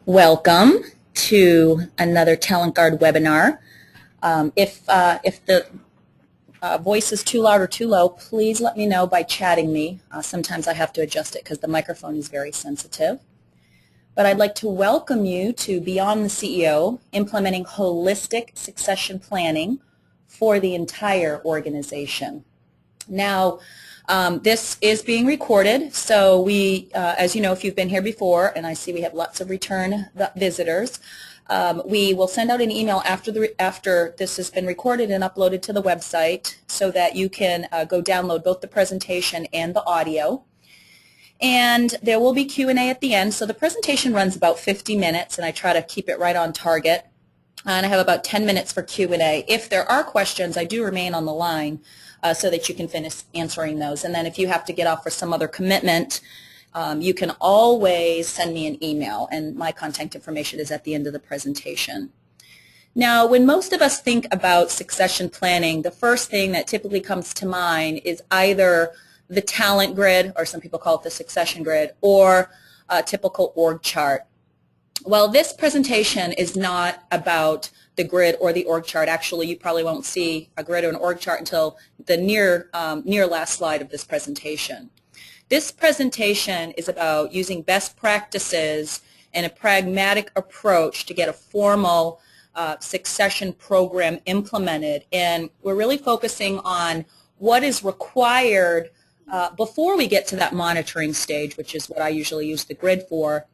Welcome to another Talent Guard webinar. If the voice is too loud or too low, please let me know by chatting me. Sometimes I have to adjust it because the microphone is very sensitive. But I'd like to welcome you to Beyond the CEO, implementing holistic succession planning for the entire organization. Now, this is being recorded, so we, as you know, if you've been here before, and I see we have lots of return visitors, we will send out an email after this has been recorded and uploaded to the website so that you can go download both the presentation and the audio. And there will be Q&A at the end, so the presentation runs about 50 minutes, and I try to keep it right on target. And I have about 10 minutes for Q&A. If there are questions, I do remain on the line so that you can finish answering those. And then if you have to get off for some other commitment, you can always send me an email, and my contact information is at the end of the presentation. Now, when most of us think about succession planning, the first thing that typically comes to mind is either the talent grid, or some people call it the succession grid, or a typical org chart. Well, this presentation is not about the grid or the org chart. Actually, you probably won't see a grid or an org chart until the near last slide of this presentation. This presentation is about using best practices and a pragmatic approach to get a formal succession program implemented. And we're really focusing on what is required before we get to that monitoring stage, which is what I usually use the grid for,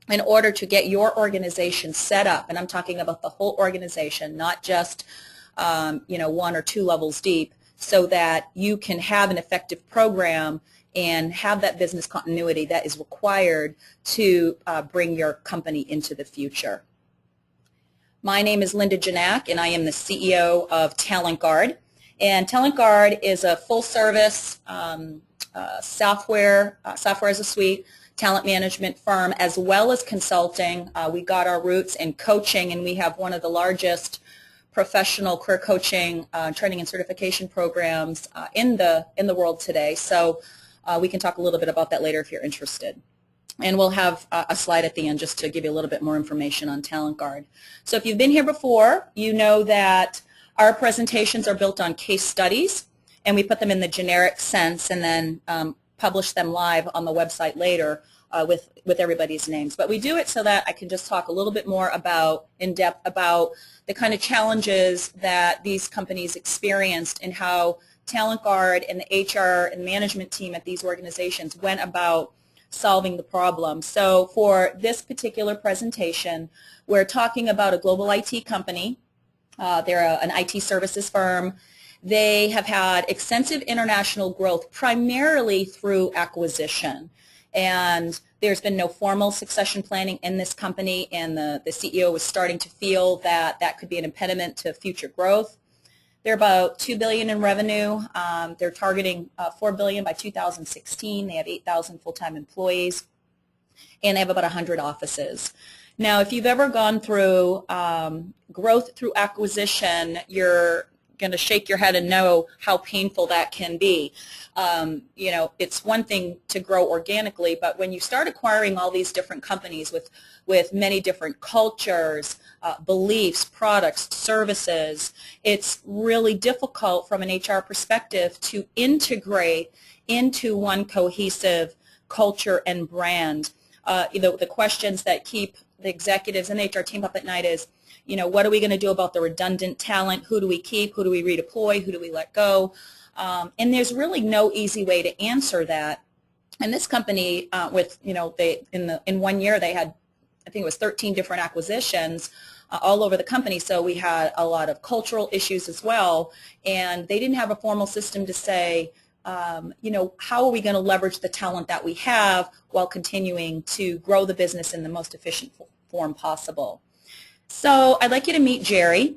in order to get your organization set up. And I'm talking about the whole organization, not just one or two levels deep, so that you can have an effective program and have that business continuity that is required to bring your company into the future. My name is Linda Janak, and I am the CEO of Talent Guard. And Talent Guard is a full-service software as a suite talent management firm, as well as consulting. We got our roots in coaching, and we have one of the largest professional career coaching training and certification programs in the world today. So we can talk a little bit about that later if you're interested. And we'll have a slide at the end just to give you a little bit more information on Talent Guard. So if you've been here before, you know that our presentations are built on case studies, and we put them in the generic sense and then publish them live on the website later with everybody's names. But we do it so that I can just talk a little bit more in depth about the kind of challenges that these companies experienced and how Talent Guard and the HR and management team at these organizations went about solving the problem. So for this particular presentation, we're talking about a global IT company. They're an IT services firm. They have had extensive international growth, primarily through acquisition. And there's been no formal succession planning in this company, and the CEO was starting to feel that that could be an impediment to future growth. They're about $2 billion in revenue. They're targeting $4 billion by 2016. They have 8,000 full-time employees, and they have about 100 offices. Now, if you've ever gone through growth through acquisition, you're going to shake your head and know how painful that can be. It's one thing to grow organically, but when you start acquiring all these different companies with many different cultures, beliefs, products, services, it's really difficult from an HR perspective to integrate into one cohesive culture and brand. The questions that keep the executives and the HR team up at night is, what are we going to do about the redundant talent? Who do we keep? Who do we redeploy? Who do we let go? And there's really no easy way to answer that. And this company, in 1 year they had, I think it was 13 different acquisitions all over the company. So we had a lot of cultural issues as well, and they didn't have a formal system to say, how are we going to leverage the talent that we have while continuing to grow the business in the most efficient form possible. So I'd like you to meet Jerry.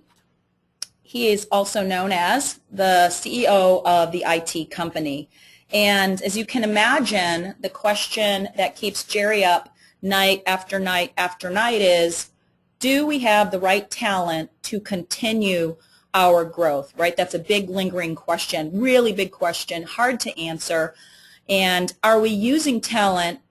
He is also known as the CEO of the IT company. And as you can imagine, the question that keeps Jerry up night after night after night is, do we have the right talent to continue our growth, right? That's a big lingering question, really big question, hard to answer. And are we using talent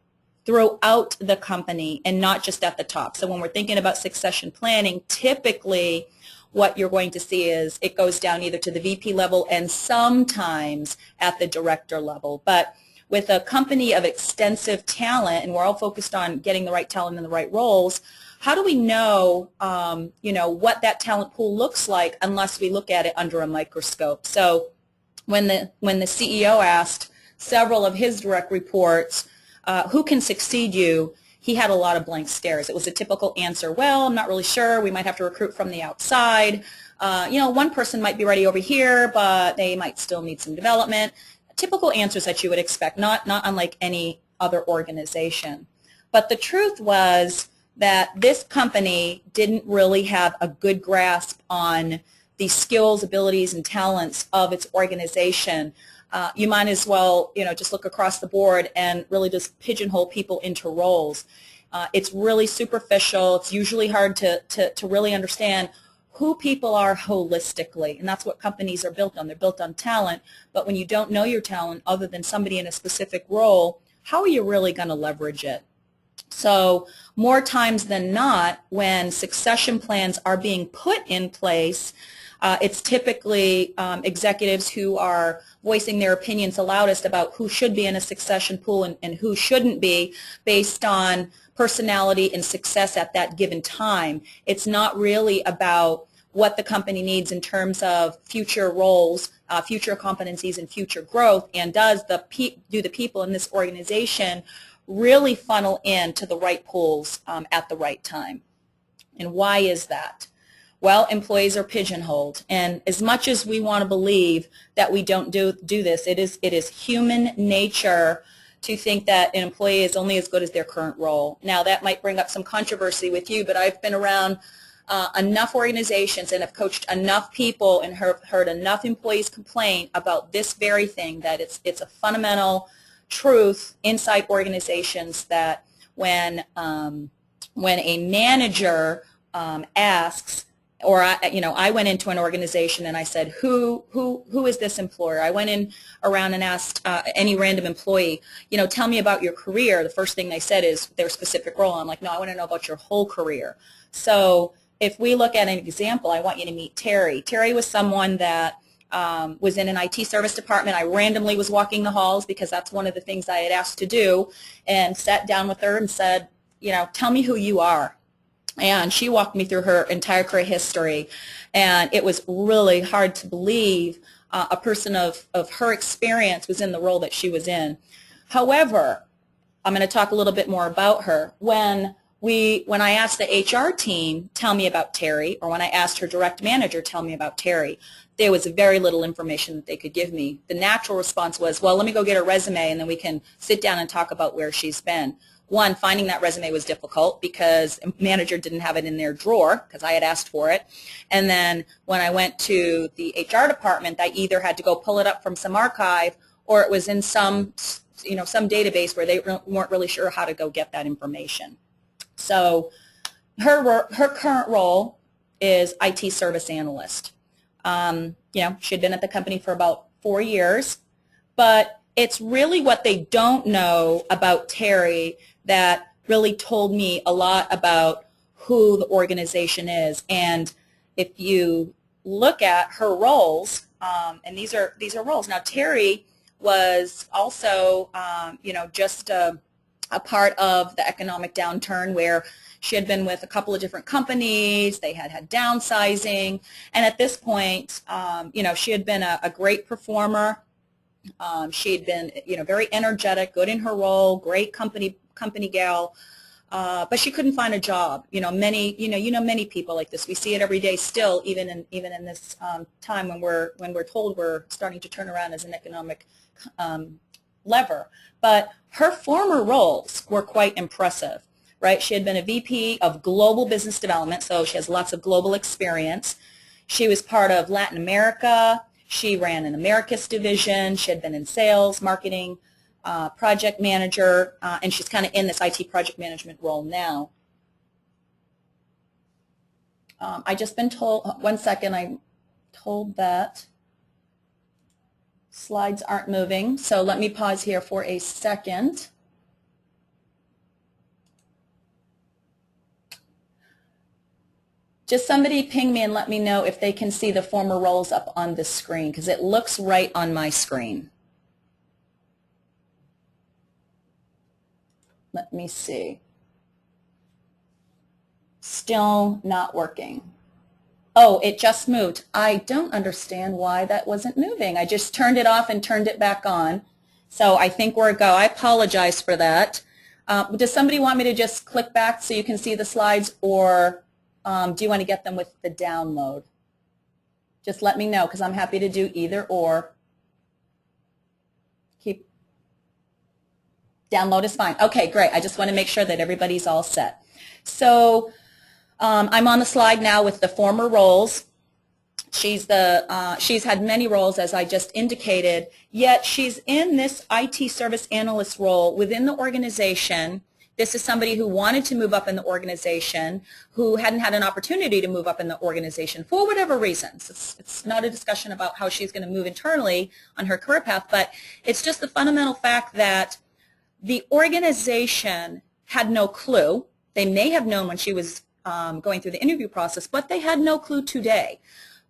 throughout the company and not just at the top. So when we're thinking about succession planning, typically what you're going to see is it goes down either to the VP level and sometimes at the director level. But with a company of extensive talent, and we're all focused on getting the right talent in the right roles, how do we know, what that talent pool looks like unless we look at it under a microscope? So when the CEO asked several of his direct reports, who can succeed you, he had a lot of blank stares. It was a typical answer, well, I'm not really sure. We might have to recruit from the outside. One person might be ready over here, but they might still need some development. Typical answers that you would expect, not unlike any other organization. But the truth was that this company didn't really have a good grasp on the skills, abilities, and talents of its organization. You might as well, just look across the board and really just pigeonhole people into roles. It's really superficial. It's usually hard to really understand who people are holistically, and that's what companies are built on. They're built on talent, but when you don't know your talent other than somebody in a specific role, how are you really going to leverage it? So more times than not, when succession plans are being put in place, it's typically executives who are voicing their opinions the loudest about who should be in a succession pool and who shouldn't be based on personality and success at that given time. It's not really about what the company needs in terms of future roles, future competencies, and future growth, and do the people in this organization really funnel into the right pools at the right time. And why is that? Well, employees are pigeonholed, and as much as we want to believe that we don't do this, it is human nature to think that an employee is only as good as their current role. Now, that might bring up some controversy with you, but I've been around enough organizations and have coached enough people and heard enough employees complain about this very thing, that it's a fundamental truth inside organizations that when a manager asks, or I went into an organization and I said, who is this employer? I went in around and asked any random employee, tell me about your career. The first thing they said is their specific role. I'm like, no, I want to know about your whole career. So if we look at an example, I want you to meet Terry. Terry was someone that was in an IT service department. I randomly was walking the halls because that's one of the things I had asked to do, and sat down with her and said, tell me who you are. And she walked me through her entire career history, and it was really hard to believe a person of her experience was in the role that she was in. However, I'm going to talk a little bit more about her. When I asked the HR team, tell me about Terry, or when I asked her direct manager, tell me about Terry, there was very little information that they could give me. The natural response was, well, let me go get her resume, and then we can sit down and talk about where she's been. One, finding that resume was difficult because the manager didn't have it in their drawer because I had asked for it. And then when I went to the HR department, I either had to go pull it up from some archive, or it was in some database where they weren't really sure how to go get that information. So her current role is IT service analyst. She had been at the company for about 4 years, but it's really what they don't know about Terry that really told me a lot about who the organization is. And if you look at her roles, and these are roles. Now, Terry was also, just a part of the economic downturn where she had been with a couple of different companies. They had downsizing, and at this point, she had been a great performer. She had been, very energetic, good in her role, great company gal, but she couldn't find a job. Many people like this. We see it every day still, even in this time when we're told we're starting to turn around as an economic lever. But her former roles were quite impressive, right? She had been a VP of Global Business Development, so she has lots of global experience. She was part of Latin America. She ran an Americas division. She had been in sales, marketing, project manager, and she's kind of in this IT project management role now. I just been told, one second, I'm told that slides aren't moving, so let me pause here for a second. Just somebody ping me and let me know if they can see the former roles up on the screen, because it looks right on my screen. Let me see. Still not working. Oh, it just moved. I don't understand why that wasn't moving. I just turned it off and turned it back on. So I think we're a go. I apologize for that. Does somebody want me to just click back so you can see the slides, or do you want to get them with the download? Just let me know, because I'm happy to do either or. Download is fine. Okay, great. I just want to make sure that everybody's all set. So I'm on the slide now with the former roles. She's had many roles, as I just indicated, yet she's in this IT service analyst role within the organization. This is somebody who wanted to move up in the organization, who hadn't had an opportunity to move up in the organization for whatever reasons. It's not a discussion about how she's going to move internally on her career path, but it's just the fundamental fact that the organization had no clue. They may have known when she was going through the interview process, but they had no clue today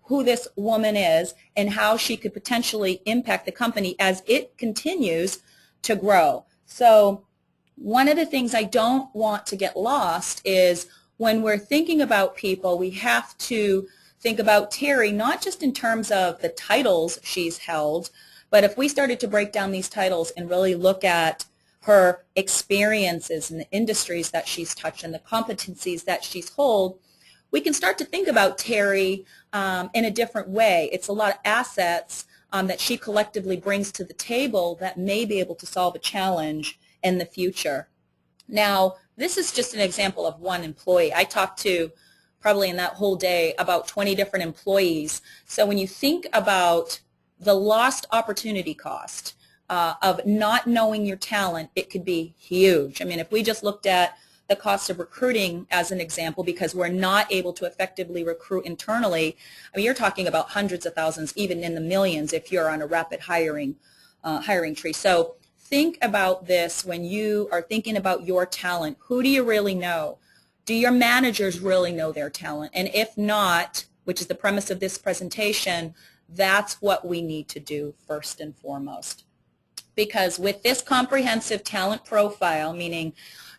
who this woman is and how she could potentially impact the company as it continues to grow. So one of the things I don't want to get lost is when we're thinking about people, we have to think about Terry not just in terms of the titles she's held, but if we started to break down these titles and really look at her experiences in the industries that she's touched and the competencies that she's held, we can start to think about Terry in a different way. It's a lot of assets that she collectively brings to the table that may be able to solve a challenge in the future. Now, this is just an example of one employee. I talked to probably in that whole day about 20 different employees. So when you think about the lost opportunity cost of not knowing your talent, it could be huge. I mean, if we just looked at the cost of recruiting as an example, because we're not able to effectively recruit internally, I mean, you're talking about hundreds of thousands, even in the millions if you're on a rapid hiring tree. So think about this when you are thinking about your talent. Who do you really know? Do your managers really know their talent? And if not, which is the premise of this presentation, that's what we need to do first and foremost. Because with this comprehensive talent profile, meaning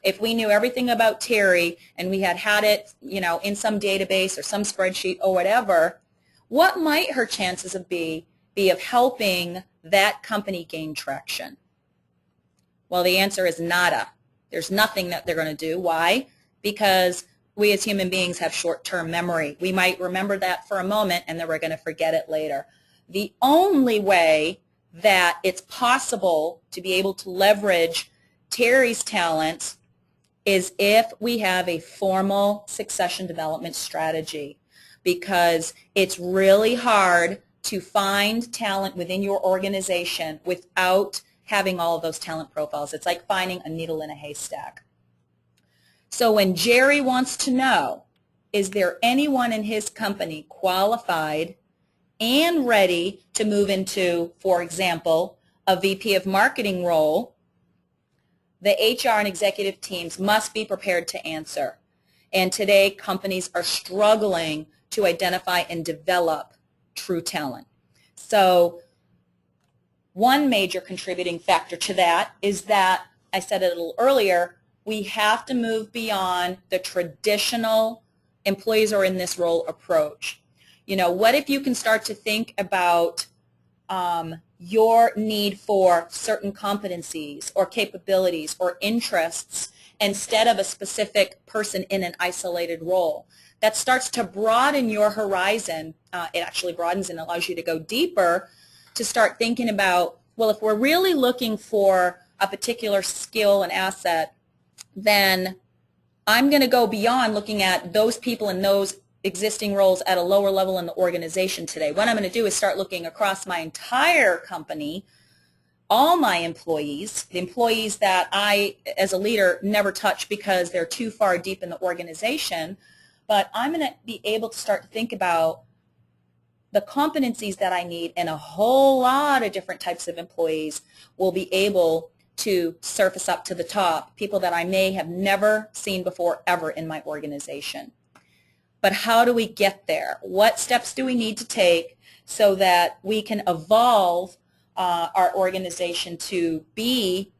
if we knew everything about Terry and we had it, you know, in some database or some spreadsheet or whatever, what might her chances be of helping that company gain traction? Well, the answer is nada. There's nothing that they're going to do. Why? Because we as human beings have short-term memory. We might remember that for a moment and then we're going to forget it later. The only way that it's possible to be able to leverage Terry's talents is if we have a formal succession development strategy, because it's really hard to find talent within your organization without having all of those talent profiles. It's like finding a needle in a haystack. So when Jerry wants to know, is there anyone in his company qualified and ready to move into, for example, a VP of marketing role, the HR and executive teams must be prepared to answer. And today, companies are struggling to identify and develop true talent. So one major contributing factor to that is that, I said it a little earlier, we have to move beyond the traditional employees are in this role approach. You know, what if you can start to think about your need for certain competencies or capabilities or interests instead of a specific person in an isolated role? That starts to broaden your horizon. It actually broadens and allows you to go deeper to start thinking about, well, if we're really looking for a particular skill and asset, then I'm going to go beyond looking at those people in those existing roles at a lower level in the organization today. What I'm going to do is start looking across my entire company, all my employees, the employees that I, as a leader, never touch because they're too far deep in the organization. But I'm going to be able to start to think about the competencies that I need, and a whole lot of different types of employees will be able to surface up to the top, people that I may have never seen before ever in my organization. but how do we get there? What steps do we need to take so that we can evolve our organization to be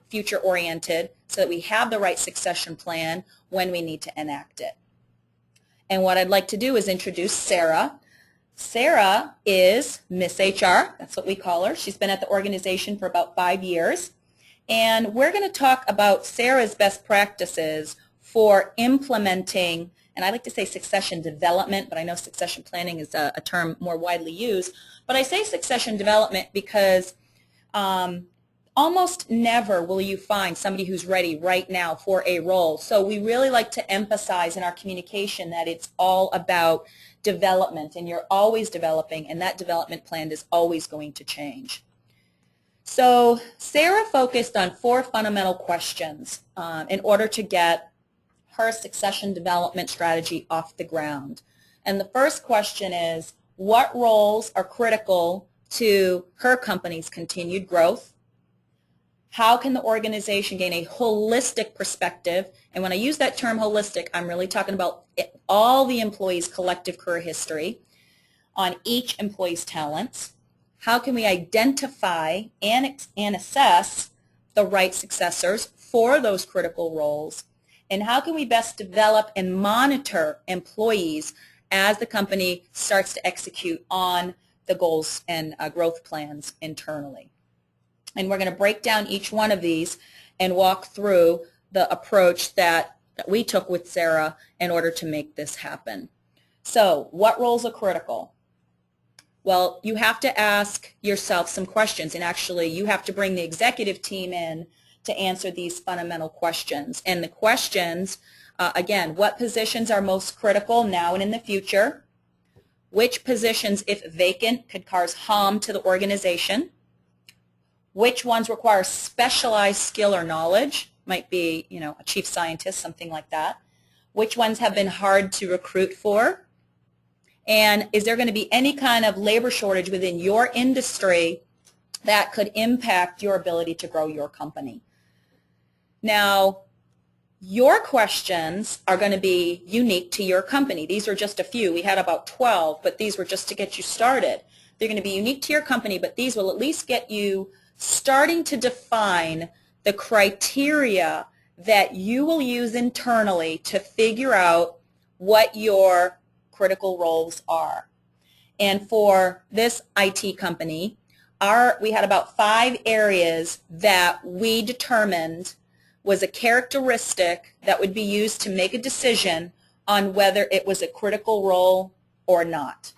future-oriented so that we have the right succession plan when we need to enact it? And what I'd like to do is introduce Sarah. Sarah is Miss HR. That's what we call her. She's been at the organization for about 5 years. And we're going to talk about Sarah's best practices for implementing, and I like to say succession development, but I know succession planning is a term more widely used. But I say succession development because almost never will you find somebody who's ready right now for a role. So we really like to emphasize in our communication that it's all about development, and you're always developing, and that development plan is always going to change. So Sarah focused on 4 fundamental questions in order to get her succession development strategy off the ground. And the first question is, what roles are critical to her company's continued growth? How can the organization gain a holistic perspective? And when I use that term holistic, I'm really talking about all the employees' collective career history on each employee's talents. How can we identify and assess the right successors for those critical roles? And how can we best develop and monitor employees as the company starts to execute on the goals and growth plans internally? And we're going to break down each one of these and walk through the approach that we took with Sarah in order to make this happen. So, what roles are critical? Well, you have to ask yourself some questions, and actually you have to bring the executive team in to answer these fundamental questions. And the questions, again, what positions are most critical now and in the future? Which positions, if vacant, could cause harm to the organization? Which ones require specialized skill or knowledge? Might be, a chief scientist, something like that. Which ones have been hard to recruit for? And is there going to be any kind of labor shortage within your industry that could impact your ability to grow your company? Now, your questions are going to be unique to your company. These are just a few. We had about 12, but these were just to get you started. They're going to be unique to your company, but these will at least get you starting to define the criteria that you will use internally to figure out what your critical roles are. And for this IT company, we had about 5 areas that we determined was a characteristic that would be used to make a decision on whether it was a critical role or not.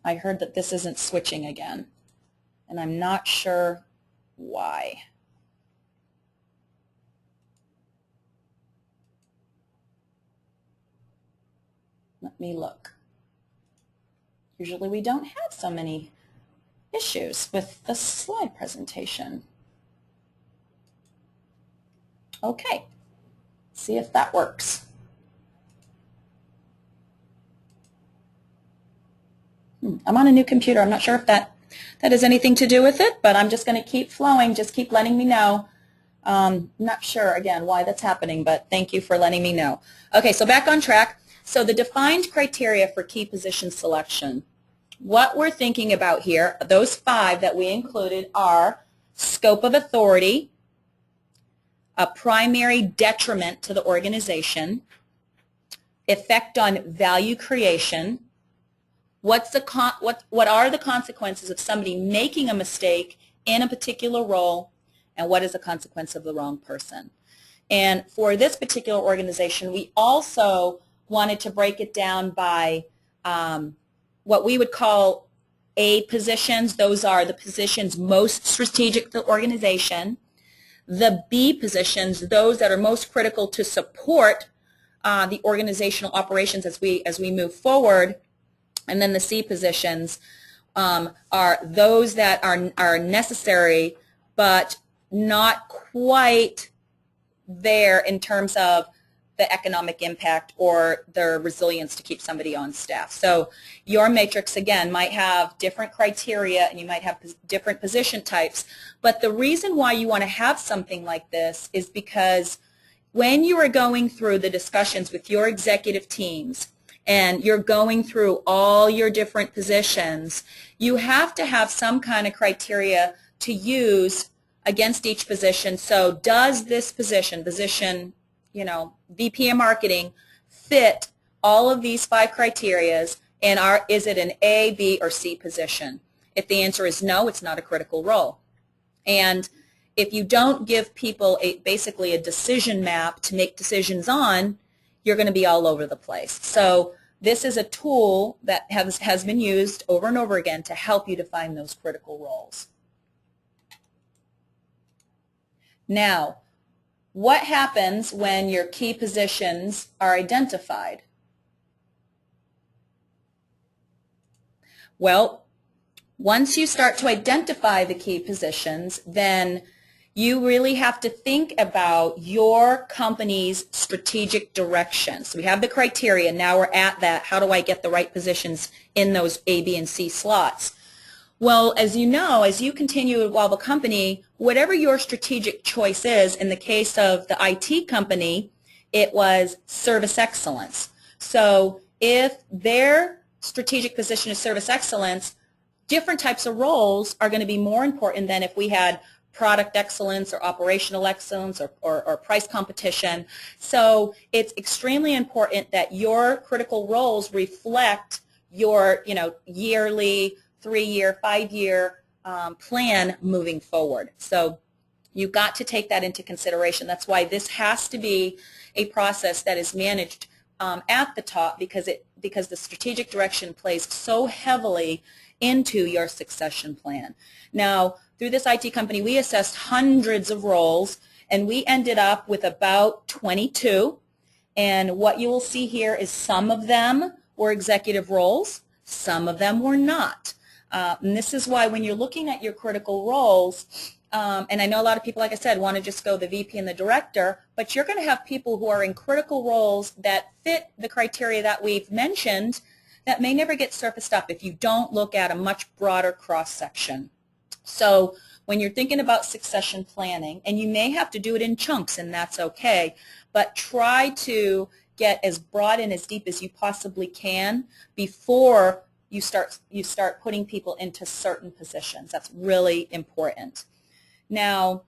I heard that this isn't switching again, and I'm not sure why. Let me look. Usually we don't have so many issues with the slide presentation. Okay, see if that works. I'm on a new computer. I'm not sure if that has anything to do with it, but I'm just going to keep flowing. Just keep letting me know. Not sure, again, why that's happening, but thank you for letting me know. Okay, so back on track. So the defined criteria for key position selection. What we're thinking about here, those 5 that we included are scope of authority, a primary detriment to the organization, effect on value creation, what are the consequences of somebody making a mistake in a particular role, and what is the consequence of the wrong person. And for this particular organization, we also wanted to break it down by what we would call A positions. Those are the positions most strategic to the organization. The B positions, those that are most critical to support the organizational operations as we move forward. And then the C positions are those that are necessary but not quite there in terms of the economic impact or the resilience to keep somebody on staff. So your matrix, again, might have different criteria and you might have different position types, but the reason why you want to have something like this is because when you are going through the discussions with your executive teams and you're going through all your different positions, you have to have some kind of criteria to use against each position. So does this position, VP of marketing, fit all of these 5 criterias, and is it an A, B, or C position? If the answer is no, it's not a critical role. And if you don't give people basically a decision map to make decisions on, you're going to be all over the place. So this is a tool that has been used over and over again to help you define those critical roles. Now, what happens when your key positions are identified? Well, once you start to identify the key positions, then you really have to think about your company's strategic direction. So we have the criteria. Now we're at that. How do I get the right positions in those A, B, and C slots? Well, as you know, as you continue to evolve a company, whatever your strategic choice is, in the case of the IT company, it was service excellence. So if their strategic position is service excellence, different types of roles are going to be more important than if we had product excellence or operational excellence or price competition. So it's extremely important that your critical roles reflect your yearly, 3-year, 5-year plan moving forward. So you've got to take that into consideration. That's why this has to be a process that is managed at the top, because the strategic direction plays so heavily into your succession plan. Now, through this IT company, we assessed hundreds of roles, and we ended up with about 22. And what you will see here is some of them were executive roles, some of them were not. And this is why when you're looking at your critical roles, and I know a lot of people, like I said, want to just go the VP and the director, but you're going to have people who are in critical roles that fit the criteria that we've mentioned that may never get surfaced up if you don't look at a much broader cross-section. So when you're thinking about succession planning, and you may have to do it in chunks, and that's okay, but try to get as broad and as deep as you possibly can before you start putting people into certain positions. That's really important. Now,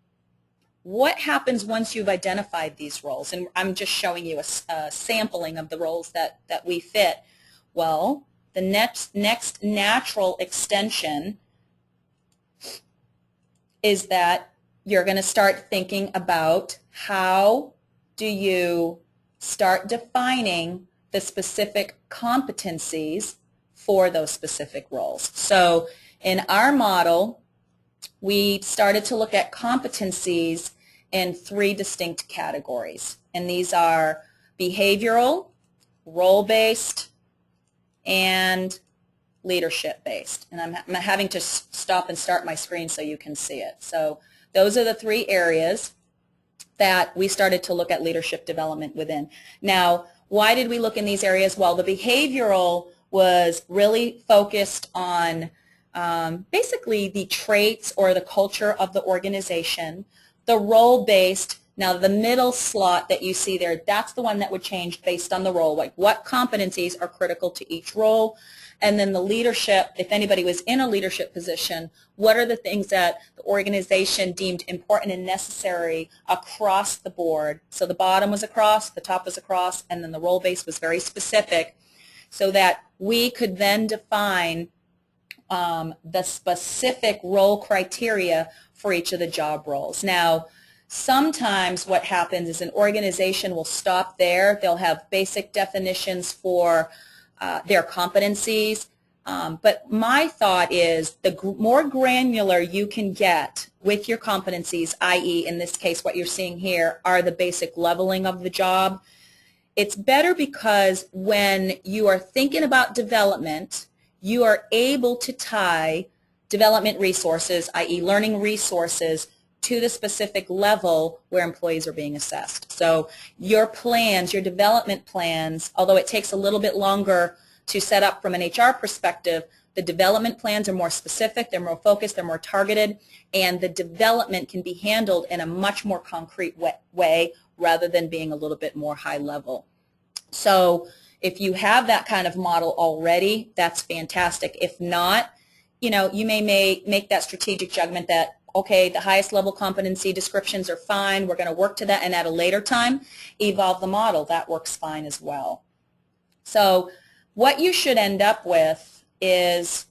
what happens once you've identified these roles? And I'm just showing you a sampling of the roles that we fit. Well, the next natural extension is that you're going to start thinking about how do you start defining the specific competencies for those specific roles. So in our model, we started to look at competencies in 3 distinct categories. And these are behavioral, role-based, and leadership-based. And I'm having to stop and start my screen so you can see it. So those are the 3 areas that we started to look at leadership development within. Now, why did we look in these areas? Well, the behavioral was really focused on basically the traits or the culture of the organization. The role-based, now the middle slot that you see there, that's the one that would change based on the role, like what competencies are critical to each role. And then the leadership, if anybody was in a leadership position, what are the things that the organization deemed important and necessary across the board? So the bottom was across, the top was across, and then the role base was very specific, so that we could then define the specific role criteria for each of the job roles. Now, sometimes what happens is an organization will stop there. They'll have basic definitions for their competencies, but my thought is the more granular you can get with your competencies, i.e. in this case what you're seeing here are the basic leveling of the job. It's better because when you are thinking about development, you are able to tie development resources, i.e. learning resources, to the specific level where employees are being assessed. So your plans, your development plans, although it takes a little bit longer to set up from an HR perspective, The development plans are more specific, they're more focused, they're more targeted, and the development can be handled in a much more concrete way rather than being a little bit more high level. So if you have that kind of model already, that's fantastic. If not, you know, you may make that strategic judgment that, okay, the highest level competency descriptions are fine, we're going to work to that, and at a later time, evolve the model. That works fine as well. So what you should end up with is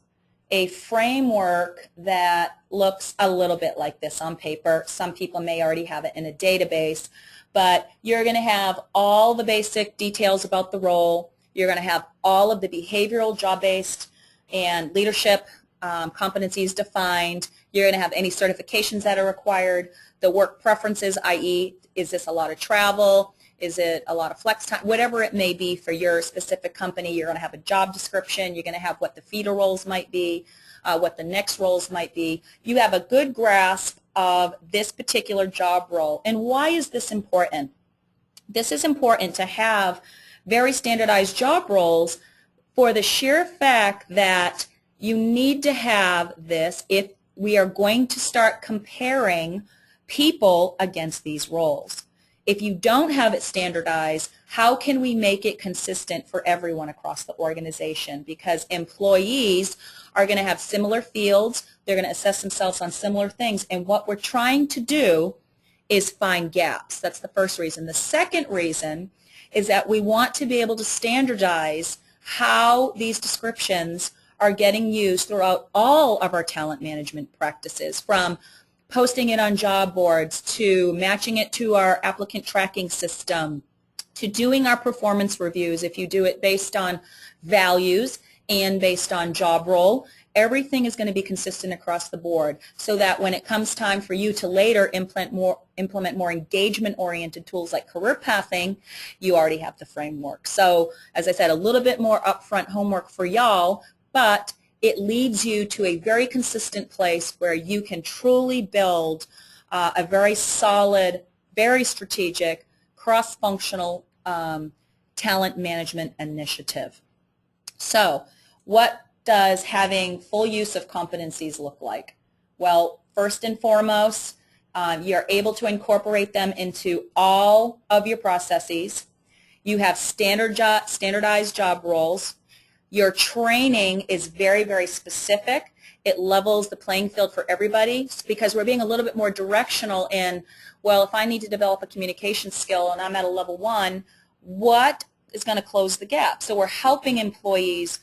a framework that looks a little bit like this on paper. Some people may already have it in a database, but you're going to have all the basic details about the role. You're going to have all of the behavioral, job-based, and leadership competencies defined. You're going to have any certifications that are required, the work preferences, i.e., is this a lot of travel? Is it a lot of flex time? Whatever it may be for your specific company, you're going to have a job description. You're going to have what the feeder roles might be, what the next roles might be. You have a good grasp of this particular job role. And why is this important? This is important to have very standardized job roles for the sheer fact that you need to have this if we are going to start comparing people against these roles. If you don't have it standardized, how can we make it consistent for everyone across the organization? Because employees are going to have similar fields, they're going to assess themselves on similar things, and what we're trying to do is find gaps. That's the first reason. The second reason is that we want to be able to standardize how these descriptions are getting used throughout all of our talent management practices, from posting it on job boards, to matching it to our applicant tracking system, to doing our performance reviews. If you do it based on values and based on job role, everything is going to be consistent across the board, so that when it comes time for you to later implement more engagement-oriented tools like career pathing, you already have the framework. So, as I said, a little bit more upfront homework for y'all, but it leads you to a very consistent place where you can truly build a very solid, very strategic, cross-functional talent management initiative. So what does having full use of competencies look like? Well, first and foremost, you're able to incorporate them into all of your processes. You have standardized job roles. Your training is very, very specific. It levels the playing field for everybody, because we're being a little bit more directional in, well, if I need to develop a communication skill and I'm at a level 1, what is going to close the gap? So we're helping employees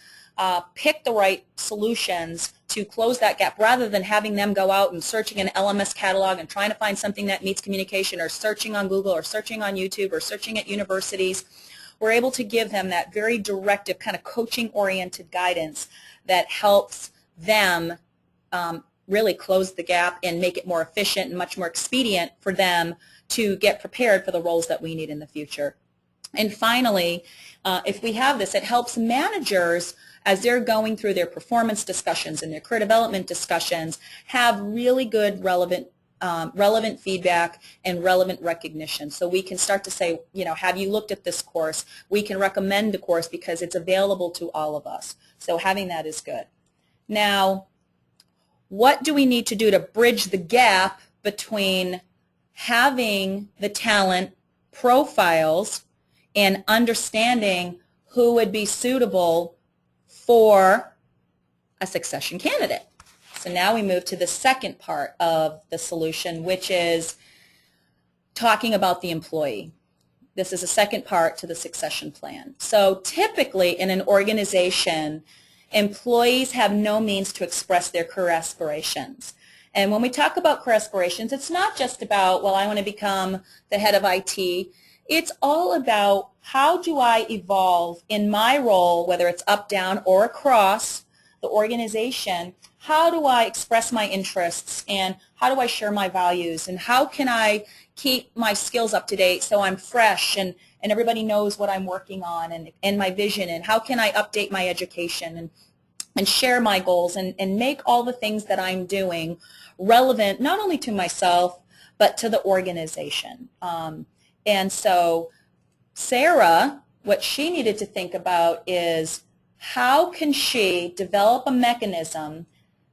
pick the right solutions to close that gap, rather than having them go out and searching an LMS catalog and trying to find something that meets communication, or searching on Google, or searching on YouTube, or searching at universities. We're able to give them that very directive, kind of coaching-oriented guidance that helps them really close the gap and make it more efficient and much more expedient for them to get prepared for the roles that we need in the future. And finally, if we have this, it helps managers, as they're going through their performance discussions and their career development discussions, have really good relevant feedback and relevant recognition. So we can start to say, you know, have you looked at this course? We can recommend the course because it's available to all of us. So having that is good. Now, what do we need to do to bridge the gap between having the talent profiles and understanding who would be suitable for a succession candidate? So now we move to the second part of the solution, which is talking about the employee. This is a second part to the succession plan. So typically in an organization, employees have no means to express their career aspirations. And when we talk about career aspirations, it's not just about, well, I want to become the head of IT. It's all about, how do I evolve in my role, whether it's up, down, or across the organization? How do I express my interests, and how do I share my values, and how can I keep my skills up to date so I'm fresh and everybody knows what I'm working on, and my vision, and how can I update my education and share my goals, and make all the things that I'm doing relevant not only to myself but to the organization. And so Sarah, what she needed to think about is, how can she develop a mechanism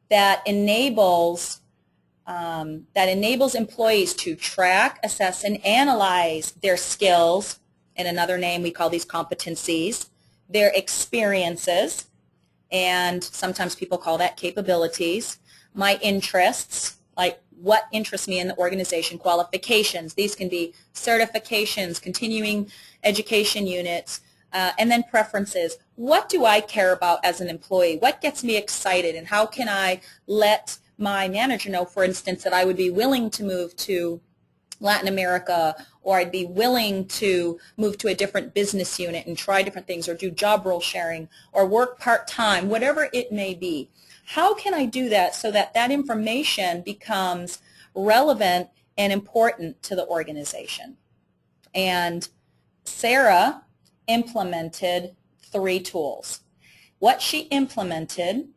that enables employees to track, assess, and analyze their skills, in another name we call these competencies, their experiences, and sometimes people call that capabilities, my interests, like what interests me in the organization, qualifications, these can be certifications, continuing education units, and then preferences. What do I care about as an employee? What gets me excited, and how can I let my manager know, for instance, that I would be willing to move to Latin America, or I'd be willing to move to a different business unit and try different things, or do job role sharing, or work part-time, whatever it may be. How can I do that so that that information becomes relevant and important to the organization? And Sarah implemented 3 tools. What she implemented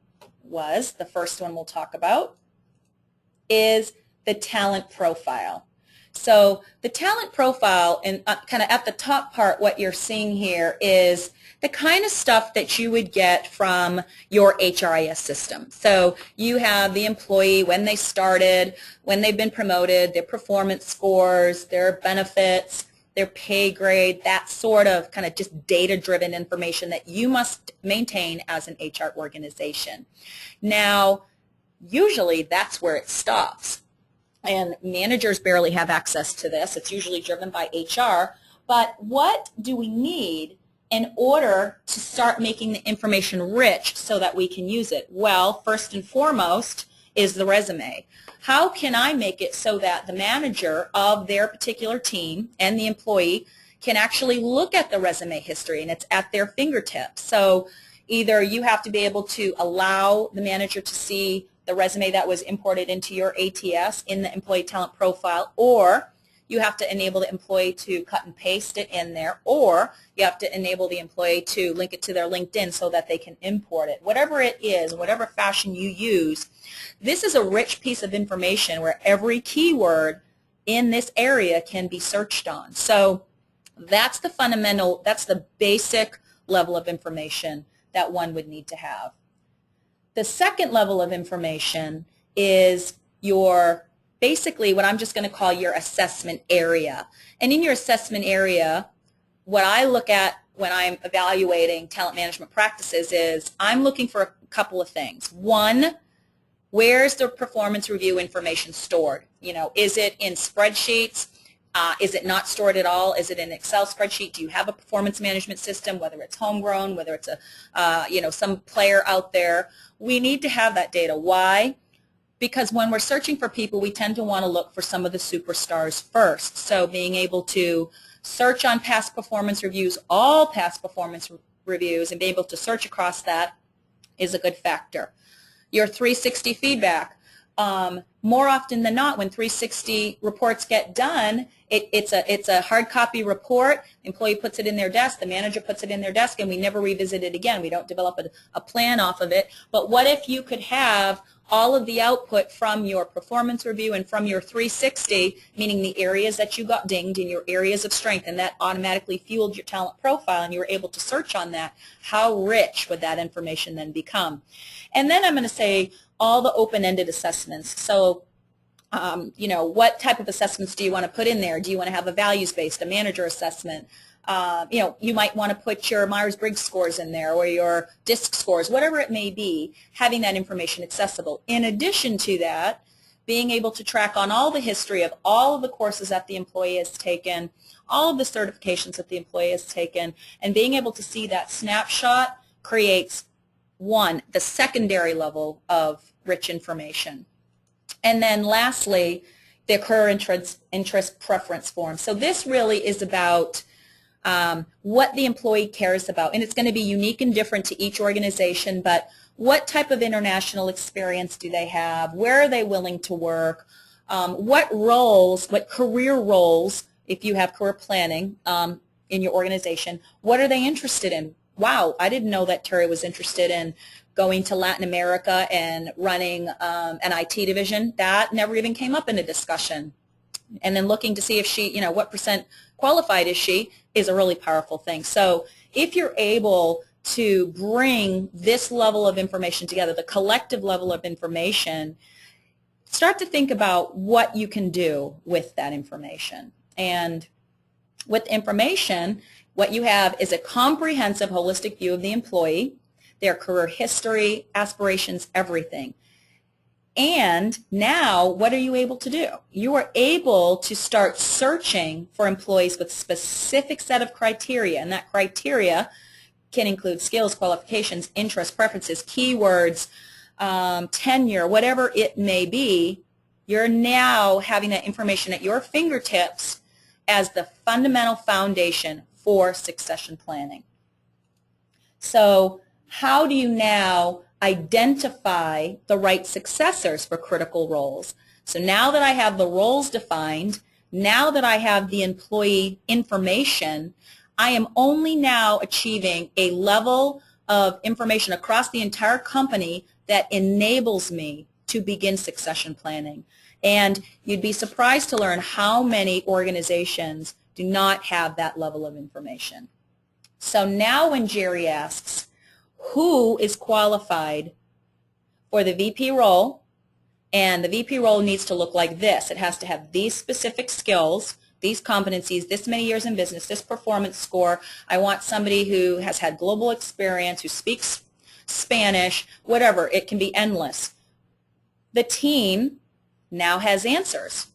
was, the first one we'll talk about, is the talent profile. So the talent profile, and kind of at the top part, what you're seeing here is the kind of stuff that you would get from your HRIS system. So you have the employee, when they started, when they've been promoted, their performance scores, their benefits, their pay grade, that sort of kind of just data-driven information that you must maintain as an HR organization. Now, usually that's where it stops. And managers barely have access to this. It's usually driven by HR. But what do we need in order to start making the information rich so that we can use it? Well, first and foremost is the resume. How can I make it so that the manager of their particular team and the employee can actually look at the resume history and it's at their fingertips? So either you have to be able to allow the manager to see the resume that was imported into your ATS in the employee talent profile, or you have to enable the employee to cut and paste it in there, or you have to enable the employee to link it to their LinkedIn so that they can import it. Whatever it is, whatever fashion you use, this is a rich piece of information where every keyword in this area can be searched on. So that's the fundamental, that's the basic level of information that one would need to have. The second level of information is your, basically what I'm just going to call your assessment area. And in your assessment area, what I look at when I'm evaluating talent management practices is I'm looking for a couple of things. One, where's the performance review information stored? You know, is it in spreadsheets? Is it not stored at all? Is it an Excel spreadsheet? Do you have a performance management system, whether it's homegrown, whether it's a, some player out there? We need to have that data. Why? Because when we're searching for people, we tend to want to look for some of the superstars first. So being able to search on past performance reviews, all past performance reviews, and be able to search across that is a good factor. Your 360 feedback. More often than not, when 360 reports get done, it's a hard copy report. The employee puts it in their desk, the manager puts it in their desk, and we never revisit it again. We don't develop a plan off of it. But what if you could have all of the output from your performance review and from your 360, meaning the areas that you got dinged in your areas of strength, and that automatically fueled your talent profile, and you were able to search on that? How rich would that information then become? And then I'm going to say all the open-ended assessments. So, what type of assessments do you want to put in there? Do you want to have a values-based, a manager assessment? You might want to put your Myers-Briggs scores in there, or your DISC scores, whatever it may be, having that information accessible. In addition to that, being able to track on all the history of all of the courses that the employee has taken, all of the certifications that the employee has taken, and being able to see that snapshot creates, one, the secondary level of rich information. And then lastly, the career interest preference form. So this really is about what the employee cares about, and it's going to be unique and different to each organization, but what type of international experience do they have? Where are they willing to work? What roles, what career roles, if you have career planning in your organization, what are they interested in? Wow, I didn't know that Terry was interested in going to Latin America and running an IT division. That never even came up in a discussion. And then looking to see if she, what percent qualified is she, is a really powerful thing. So if you're able to bring this level of information together, the collective level of information, start to think about what you can do with that information. And with information, what you have is a comprehensive, holistic view of the employee, their career history, aspirations, everything. And now, what are you able to do? You are able to start searching for employees with a specific set of criteria, and that criteria can include skills, qualifications, interests, preferences, keywords, tenure, whatever it may be. You're now having that information at your fingertips as the fundamental foundation for succession planning. So how do you now identify the right successors for critical roles? So now that I have the roles defined, now that I have the employee information, I am only now achieving a level of information across the entire company that enables me to begin succession planning. And you'd be surprised to learn how many organizations do not have that level of information. So now when Jerry asks, who is qualified for the VP role, and the VP role needs to look like this. It has to have these specific skills, these competencies, this many years in business, this performance score. I want somebody who has had global experience, who speaks Spanish, whatever. It can be endless. The team now has answers.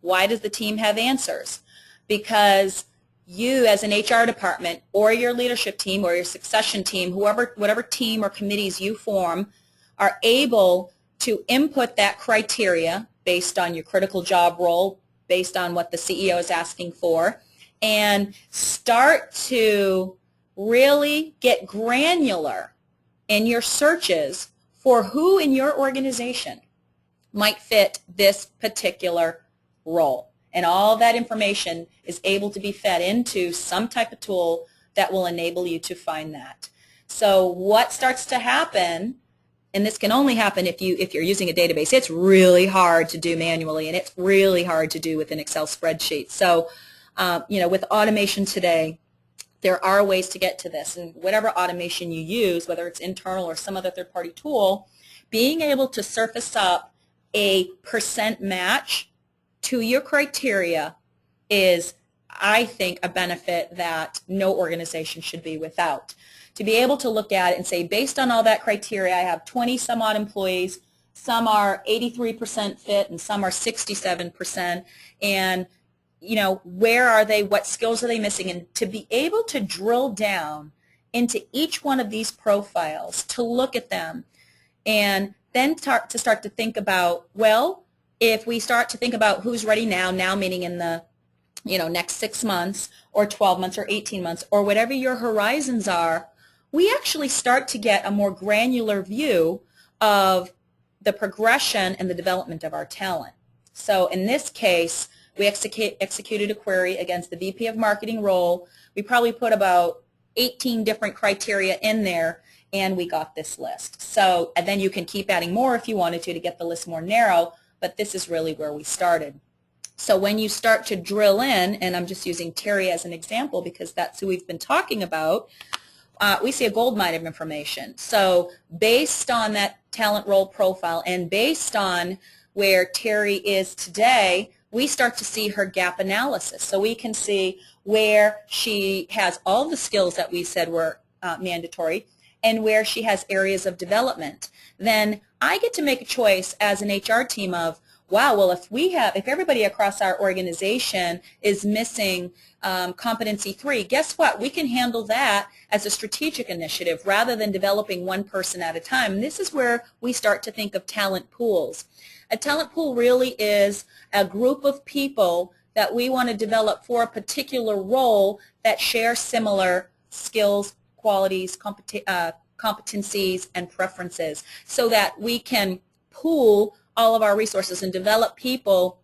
Why does the team have answers? Because you as an HR department or your leadership team or your succession team, whatever team or committees you form, are able to input that criteria based on your critical job role, based on what the CEO is asking for, and start to really get granular in your searches for who in your organization might fit this particular role. And all that information is able to be fed into some type of tool that will enable you to find that. So what starts to happen, and this can only happen if you're using a database. It's really hard to do manually, and it's really hard to do with an Excel spreadsheet. So, with automation today, there are ways to get to this. And whatever automation you use, whether it's internal or some other third-party tool, being able to surface up a percent match to your criteria is, I think, a benefit that no organization should be without. To be able to look at it and say, based on all that criteria, I have 20 some odd employees, some are 83% fit and some are 67%, and where are they, what skills are they missing, and to be able to drill down into each one of these profiles, to look at them, and then start to think about, well, if we start to think about who's ready now meaning in the next 6 months or 12 months or 18 months or whatever your horizons are, we actually start to get a more granular view of the progression and the development of our talent. So in this case, we executed a query against the VP of Marketing role. We probably put about 18 different criteria in there, and we got this list. So, and then you can keep adding more if you wanted to get the list more narrow, but this is really where we started. So when you start to drill in, and I'm just using Terry as an example because that's who we've been talking about, we see a gold mine of information. So based on that talent role profile and based on where Terry is today, we start to see her gap analysis. So we can see where she has all the skills that we said were mandatory and where she has areas of development. Then I get to make a choice as an HR team of, wow, well, if everybody across our organization is missing competency 3, guess what? We can handle that as a strategic initiative rather than developing one person at a time. And this is where we start to think of talent pools. A talent pool really is a group of people that we want to develop for a particular role that share similar skills, qualities, competencies, and preferences, so that we can pool all of our resources and develop people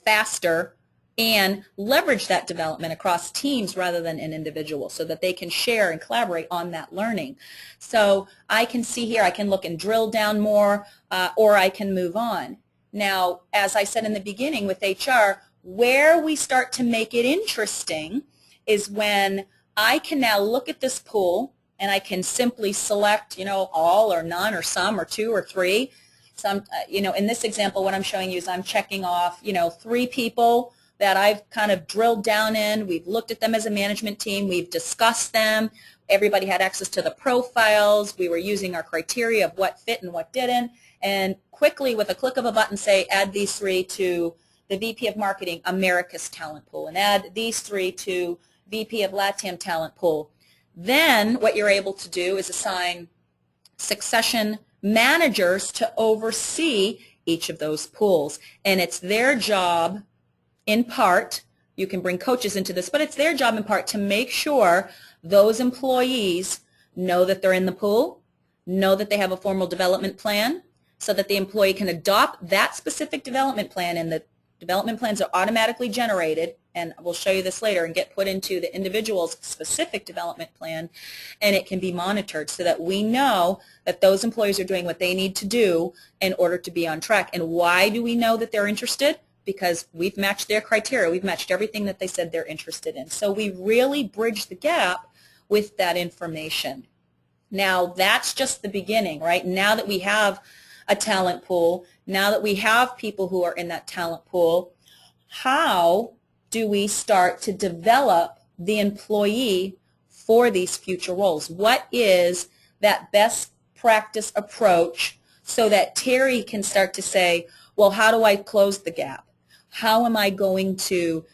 faster and leverage that development across teams rather than an individual, so that they can share and collaborate on that learning. So I can see here, I can look and drill down more, or I can move on. Now, as I said in the beginning with HR, where we start to make it interesting is when I can now look at this pool and I can simply select, all or none or some or two or three. Some, in this example, what I'm showing you is I'm checking off, 3 people that I've kind of drilled down in. We've looked at them as a management team. We've discussed them. Everybody had access to the profiles. We were using our criteria of what fit and what didn't. And quickly, with a click of a button, say, add these 3 to the VP of Marketing, America's Talent Pool, and add these 3 to VP of LATAM Talent Pool. Then what you're able to do is assign succession managers to oversee each of those pools. And it's their job, in part, you can bring coaches into this, but it's their job in part to make sure those employees know that they're in the pool, know that they have a formal development plan, so that the employee can adopt that specific development plan, and the development plans are automatically generated, and we'll show you this later, and get put into the individual's specific development plan, and it can be monitored so that we know that those employees are doing what they need to do in order to be on track. And why do we know that they're interested? Because we've matched their criteria. We've matched everything that they said they're interested in. So we really bridge the gap with that information. Now, that's just the beginning, right? Now that we have a talent pool, now that we have people who are in that talent pool, how do we start to develop the employee for these future roles? What is that best practice approach so that Terry can start to say, well, how do I close the gap? How am I going to,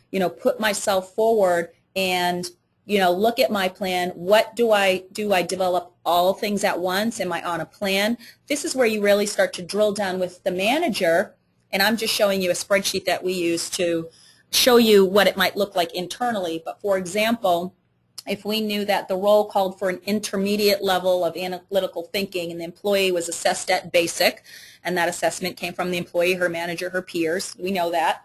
put myself forward and, look at my plan? What do I develop all things at once? Am I on a plan? This is where you really start to drill down with the manager, and I'm just showing you a spreadsheet that we use to show you what it might look like internally. But for example, if we knew that the role called for an intermediate level of analytical thinking and the employee was assessed at basic, and that assessment came from the employee, her manager, her peers, we know that,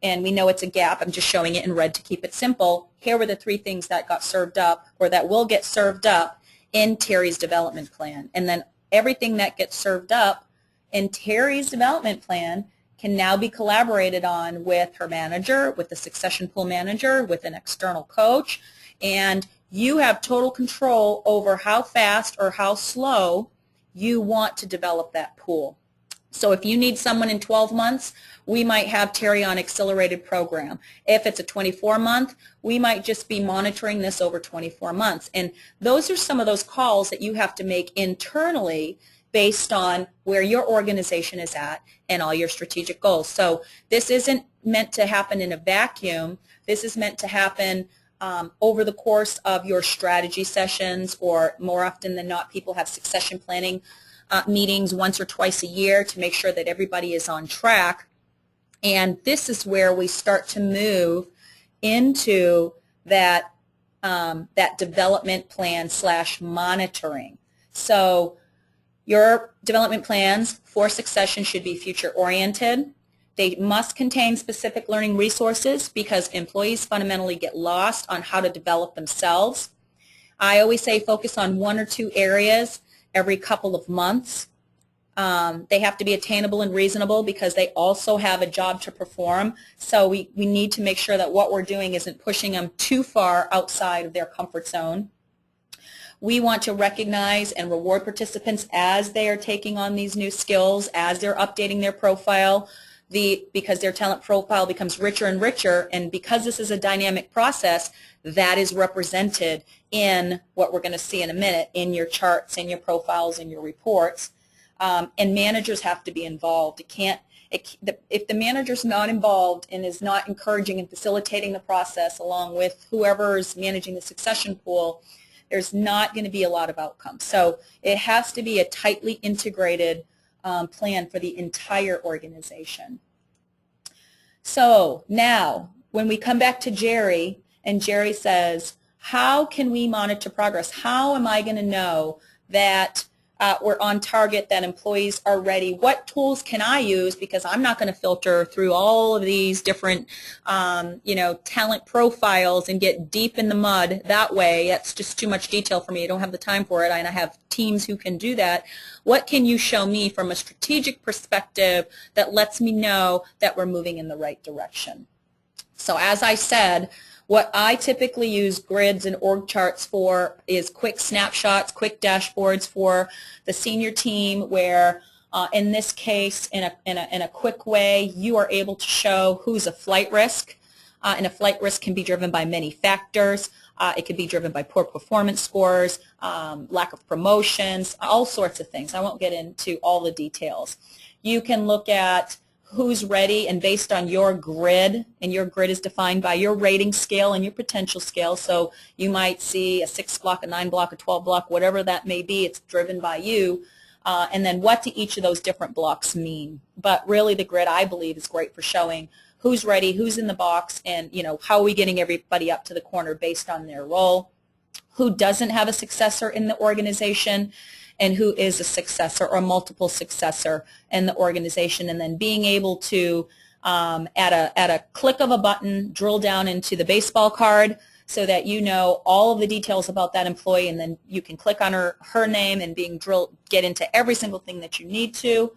and we know it's a gap. I'm just showing it in red to keep it simple. Here were the 3 things that got served up, or that will get served up in Terry's development plan. And then everything that gets served up in Terry's development plan can now be collaborated on with her manager, with the succession pool manager, with an external coach, and you have total control over how fast or how slow you want to develop that pool. So if you need someone in 12 months, we might have Terry on accelerated program. If it's a 24-month, we might just be monitoring this over 24 months. And those are some of those calls that you have to make internally based on where your organization is at and all your strategic goals. So this isn't meant to happen in a vacuum. This is meant to happen over the course of your strategy sessions, or more often than not, people have succession planning meetings once or twice a year to make sure that everybody is on track. And this is where we start to move into that, that development plan / monitoring. So your development plans for succession should be future-oriented. They must contain specific learning resources because employees fundamentally get lost on how to develop themselves. I always say focus on 1 or 2 areas every couple of months. They have to be attainable and reasonable because they also have a job to perform. So we need to make sure that what we're doing isn't pushing them too far outside of their comfort zone. We want to recognize and reward participants as they are taking on these new skills, as they're updating their profile, because their talent profile becomes richer and richer, and because this is a dynamic process, that is represented in what we're going to see in a minute, in your charts, in your profiles, in your reports. And managers have to be involved. If the manager's not involved and is not encouraging and facilitating the process along with whoever is managing the succession pool, there's not going to be a lot of outcomes. So it has to be a tightly integrated plan for the entire organization. So now, when we come back to Jerry, and Jerry says, how can we monitor progress? How am I going to know that we're on target, that employees are ready? What tools can I use? Because I'm not going to filter through all of these different talent profiles and get deep in the mud that way. That's just too much detail for me. I don't have the time for it, and I have teams who can do that. What can you show me from a strategic perspective that lets me know that we're moving in the right direction? So as I said, What I typically use grids and org charts for is quick snapshots, quick dashboards for the senior team where in this case, in a quick way, you are able to show who's a flight risk. And a flight risk can be driven by many factors. It could be driven by poor performance scores, lack of promotions, all sorts of things. I won't get into all the details. You can look at who's ready, and based on your grid, and your grid is defined by your rating scale and your potential scale. So you might see a 6 block, a 9 block, a 12 block, whatever that may be. It's driven by you. And then what do each of those different blocks mean? But really the grid, I believe, is great for showing who's ready, who's in the box, and how are we getting everybody up to the corner based on their role, who doesn't have a successor in the organization, and who is a successor or multiple successor in the organization, and then being able to, at a click of a button, drill down into the baseball card so that you know all of the details about that employee, and then you can click on her name and get into every single thing that you need to.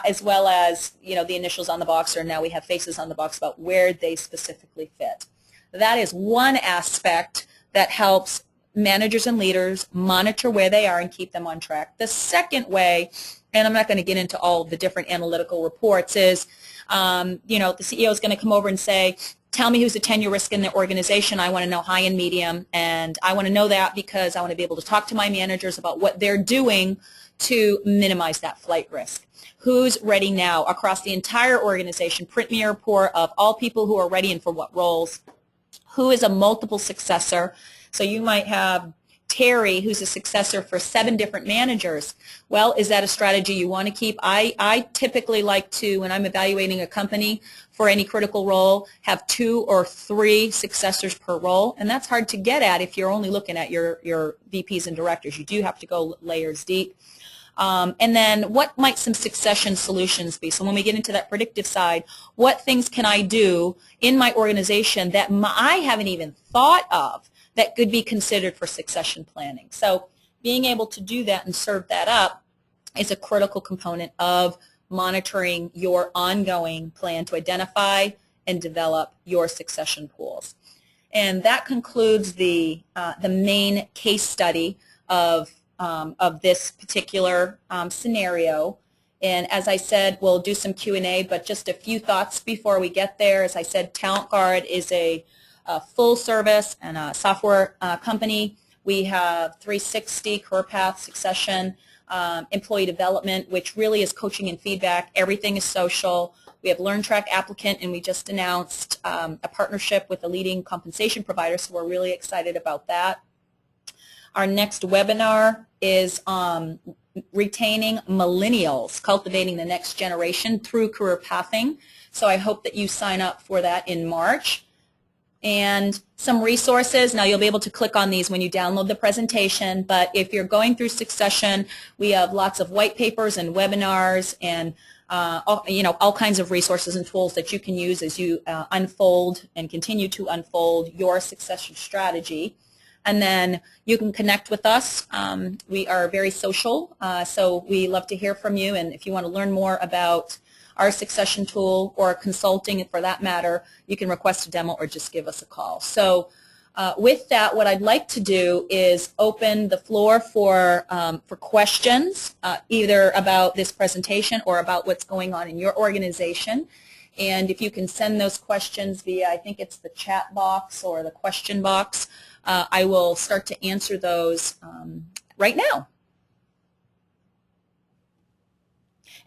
As well as the initials on the box, or now we have faces on the box about where they specifically fit. That is one aspect that helps managers and leaders monitor where they are and keep them on track. The second way, and I'm not going to get into all of the different analytical reports, is the CEO is going to come over and say, tell me who's a tenure risk in the organization. I want to know high and medium, and I want to know that because I want to be able to talk to my managers about what they're doing to minimize that flight risk. Who's ready now across the entire organization? Print me a report of all people who are ready and for what roles. Who is a multiple successor? So you might have Terry, who's a successor for 7 different managers. Well, is that a strategy you want to keep? I typically like to, when I'm evaluating a company for any critical role, have 2 or 3 successors per role, and that's hard to get at if you're only looking at your VPs and directors. You do have to go layers deep. And then what might some succession solutions be? So when we get into that predictive side, what things can I do in my organization that I haven't even thought of that could be considered for succession planning? So being able to do that and serve that up is a critical component of monitoring your ongoing plan to identify and develop your succession pools. And that concludes the main case study of this particular scenario. And as I said, we'll do some Q&A, but just a few thoughts before we get there. As I said, Talent Guard is a full service and a software company. We have 360, career path, succession, employee development, which really is coaching and feedback. Everything is social. We have LearnTrack Applicant, and we just announced a partnership with a leading compensation provider, so we're really excited about that. Our next webinar is retaining millennials, cultivating the next generation through career pathing. So I hope that you sign up for that in March. And some resources. Now you'll be able to click on these when you download the presentation, but if you're going through succession, we have lots of white papers and webinars and all kinds of resources and tools that you can use as you unfold and continue to unfold your succession strategy. And then you can connect with us. We are very social, so we love to hear from you. And if you want to learn more about our succession tool or consulting for that matter, you can request a demo or just give us a call. So with that, what I'd like to do is open the floor for questions, either about this presentation or about what's going on in your organization. And if you can send those questions via, I think it's the chat box or the question box, I will start to answer those right now.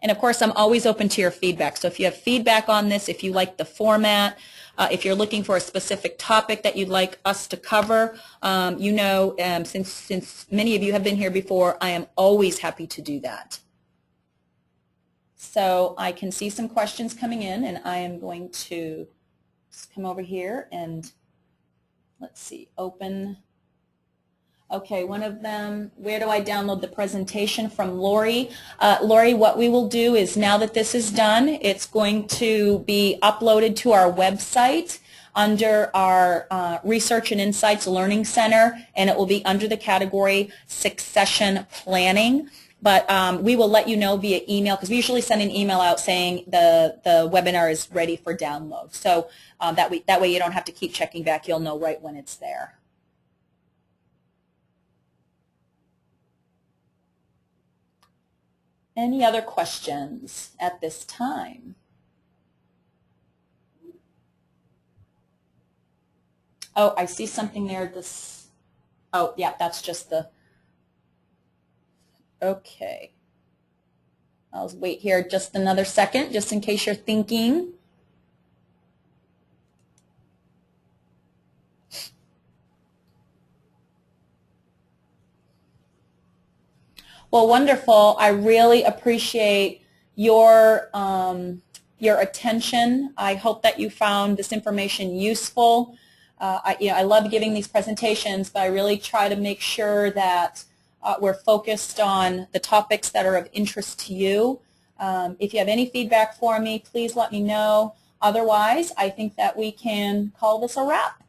And of course, I'm always open to your feedback. So if you have feedback on this, if you like the format, if you're looking for a specific topic that you'd like us to cover, since many of you have been here before, I am always happy to do that. So I can see some questions coming in, and I am going to just come over here and let's see, open. Okay, one of them, where do I download the presentation, from Lori. Lori, what we will do is now that this is done, it's going to be uploaded to our website under our Research and Insights Learning Center, and it will be under the category Succession Planning. But we will let you know via email, because we usually send an email out saying the webinar is ready for download. So that way you don't have to keep checking back. You'll know right when it's there. Any other questions at this time? Oh, I see something there. Oh, yeah, that's just the, okay. I'll wait here just another second, just in case you're thinking. Well, wonderful. I really appreciate your attention. I hope that you found this information useful. I love giving these presentations, but I really try to make sure that we're focused on the topics that are of interest to you. If you have any feedback for me, please let me know. Otherwise, I think that we can call this a wrap.